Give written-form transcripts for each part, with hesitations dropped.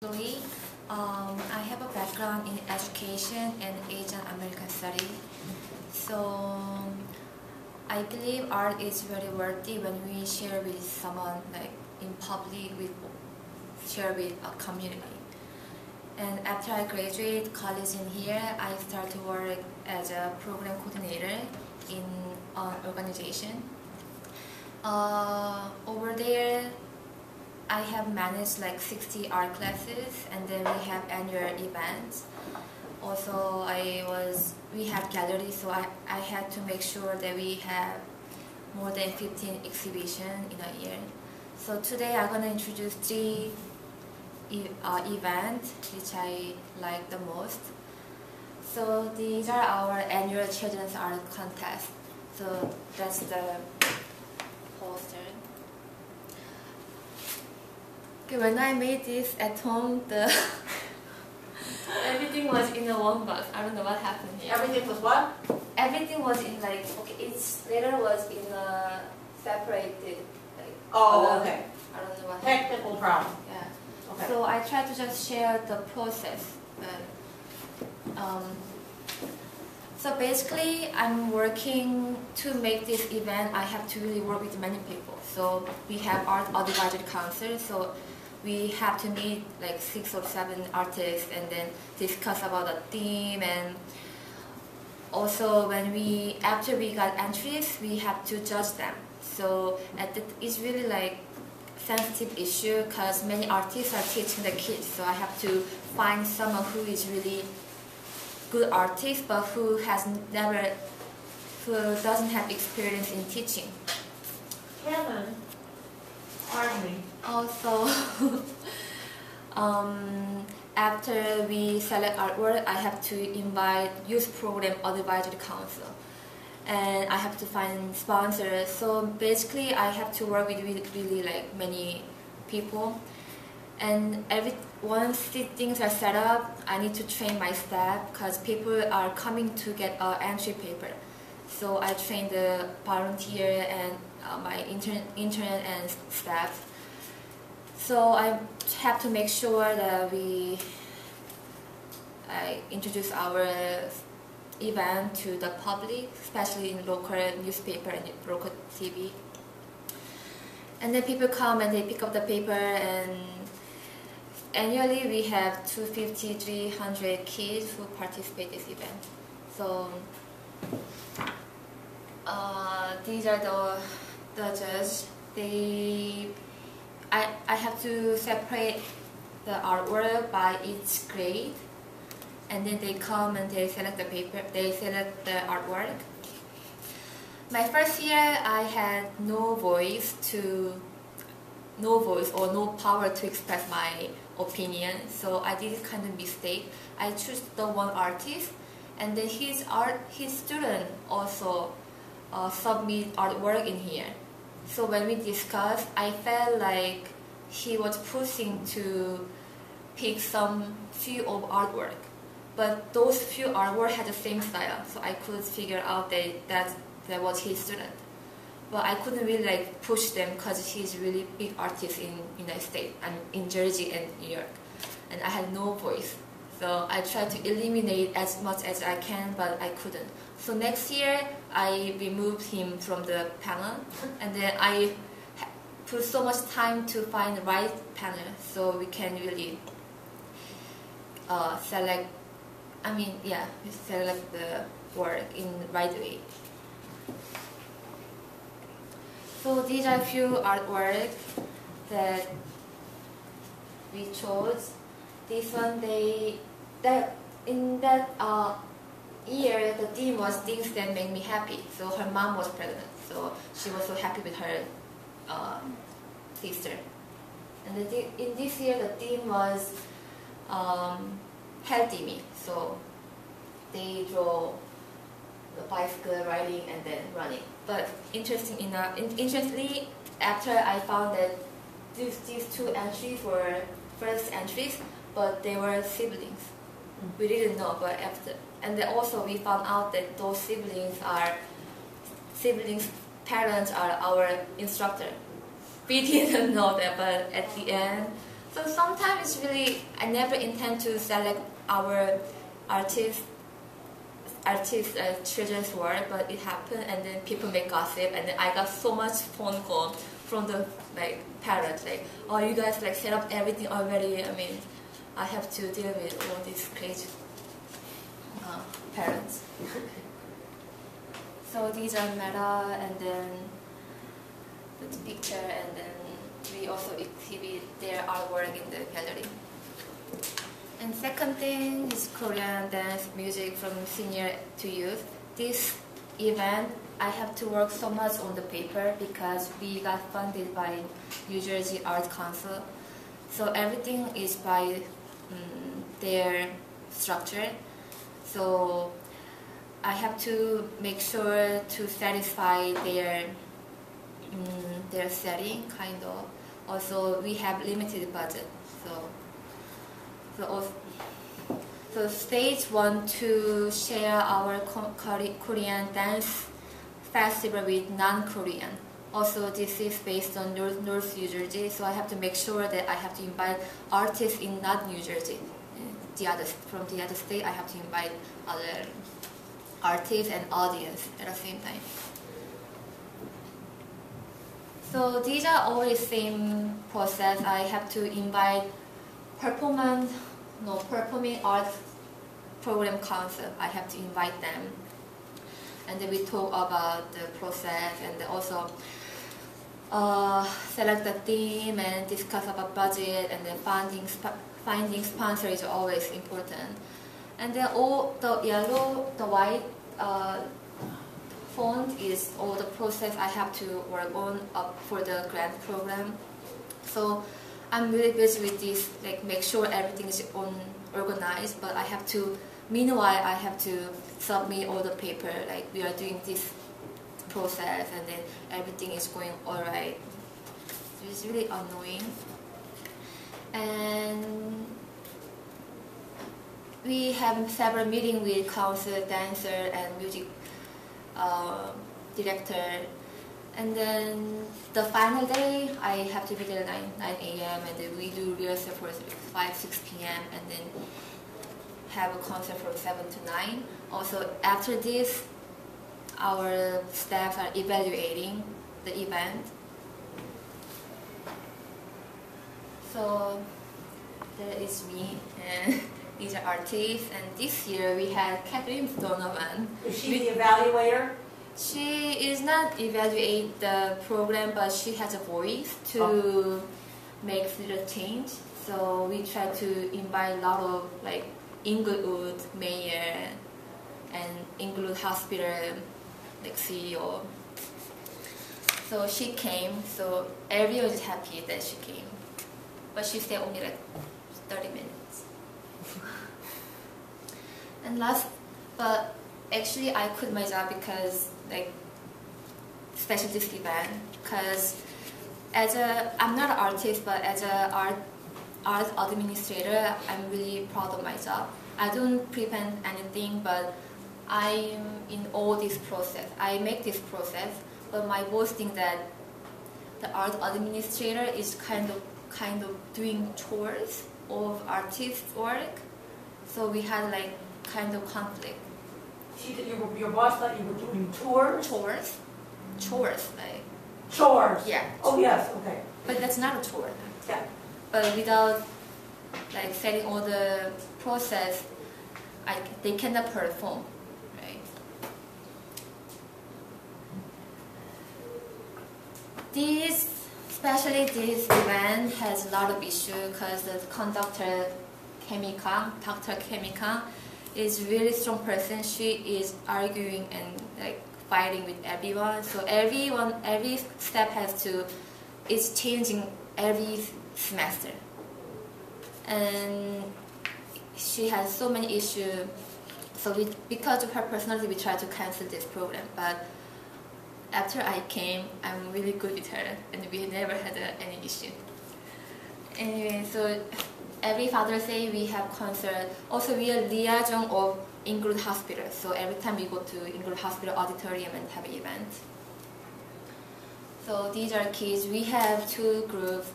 Actually, I have a background in education and Asian American study. So I believe art is very worthy when we share with someone, like in public, share with a community. And after I graduate college in here, I start to work as a program coordinator in an organization. Over there, I have managed like 60 art classes, and then we have annual events. Also, we have galleries, so I had to make sure that we have more than 15 exhibitions in a year. So today I'm going to introduce three events which I like the most. So these are our annual children's art contest. So that's the poster. Okay, when I made this at home, everything was in a one box. I don't know what happened here. Everything was what? Everything was in each letter was in a separated Oh, okay. I don't know what happened. Technical problem. Yeah. Okay. So I try to just share the process. So basically, I'm working to make this event. I have to really work with many people. So we have Art Advisory Council. So we have to meet like 6 or 7 artists and then discuss about the theme. And also after we got entries, we have to judge them. So it's really like sensitive issue because many artists are teaching the kids. So I have to find someone who is really good artist, but who doesn't have experience in teaching. Kevin, pardon me. Also, after we select artwork, I have to invite Youth Program Advisory Council, and I have to find sponsors. So basically, I have to work with really like many people. And once these things are set up, I need to train my staff because people are coming to get an entry paper. So I train the volunteer and my intern and staff. So I have to make sure that I introduce our event to the public, especially in local newspaper and local TV. And then people come and they pick up the paper, and annually we have 250, 300 kids who participate in this event. So these are the judges. I have to separate the artwork by each grade, and then they come and they select the paper. They select the artwork. My first year, I had no voice or no power to express my opinion. So I did this kind of mistake. I chose the one artist, and then his student also submit artwork in here. So when we discussed, I felt like he was pushing to pick some few of artwork, but those few artwork had the same style. So I could figure out that was his student. But I couldn't really like push them because he's really big artist in United States and in Jersey and New York, and I had no voice. So I tried to eliminate as much as I can, but I couldn't. So next year I removed him from the panel, and then I put so much time to find the right panel so we can really select the work in the right way. So these are a few artwork that we chose. This one, in that year, the theme was things that make me happy. So her mom was pregnant, so she was so happy with her sister. And in this year, the theme was healthy me. So they draw the bicycle riding and then running. But interestingly, after I found that these two entries were first entries, but they were siblings. We didn't know, but and then also we found out that those siblings' parents are our instructor. We didn't know that, but at the end, So sometimes it's really, I never intend to select our artist children's work, but it happened, and then people make gossip, and then I got so much phone call from the parents, oh, you guys set up everything already. I mean, I have to deal with all these crazy parents. So these are meta, and then the picture, and then we also exhibit their artwork in the gallery. And second thing is Korean dance music from senior to youth. This event, I have to work so much on the paper because we got funded by New Jersey Art Council. So everything is by their structure. So I have to make sure to satisfy their setting, kind of. Also, we have limited budget, so states want to share our Korean dance festival with non-Korean. Also, this is based on North New Jersey, so I have to make sure that I have to invite artists in not New Jersey. From the other state, I have to invite other artists and audience at the same time. So these are always same process. I have to invite performing arts program council. I have to invite them, and then we talk about the process, and then also select the theme and discuss about budget, and then finding sponsor is always important. And then all the yellow, the white font is all the process I have to work on for the grant program. So I'm really busy with this, make sure everything is organized, but meanwhile I have to submit all the paper, we are doing this process, and then everything is going alright. It's really annoying. And we have several meetings with council, dancer, and music director. And then the final day, I have to be there at 9 a.m. and then we do rehearsal for 5-6 p.m. and then have a concert from 7 to 9. Also, after this, our staff are evaluating the event. So there is me, and these are artists. And this year we had Catherine Donovan. Is she the evaluator? She is not evaluate the program, but she has a voice to make little change. So we try to invite a lot of Inglewood mayor and Inglewood hospital CEO. So she came. So everyone is happy that she came, but she stayed only 30 minutes. And but actually I quit my job because especially this event, because I'm not an artist, but as an art administrator, I'm really proud of my job. I don't prevent anything, but I'm in all this process. I make this process, but my boss thinks that the art administrator is kind of doing chores of artist work. So we had kind of conflict. Your boss thought you were doing tours? Chores. Chores? Yeah. Oh yes, okay. But that's not a chore. Yeah. But without setting all the process, they cannot perform, right? Especially this event has a lot of issues because the conductor, Dr. Kemi Kang, is really strong person. She is arguing and fighting with everyone. So every step is changing every semester. And she has so many issues. So because of her personality, we tried to cancel this program. But after I came, I'm really good with her, and we never had any issue. Anyway, so every Father's Day we have concert. Also, we are liaison of Inglewood Hospital. So every time we go to Inglewood Hospital auditorium and have an event. So these are kids. We have two groups.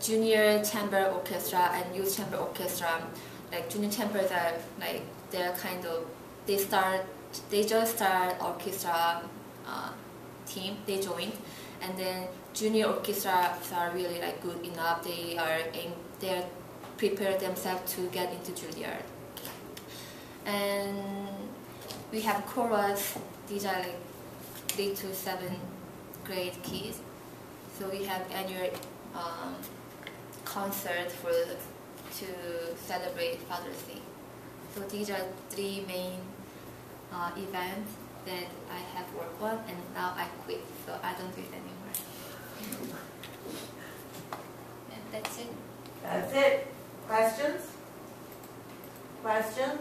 junior chamber orchestra and youth chamber orchestra. Like junior chambers are like they're kind of they just start orchestra team they joined, and then junior orchestras are really like good enough. They're prepare themselves to get into Juilliard. And we have chorus. These are like 3 to 7 grade kids. So we have annual concert to celebrate Father's Day. So these are 3 main events that I have worked on, and now I quit, so I don't do it anymore. And that's it. That's it. Questions? Questions?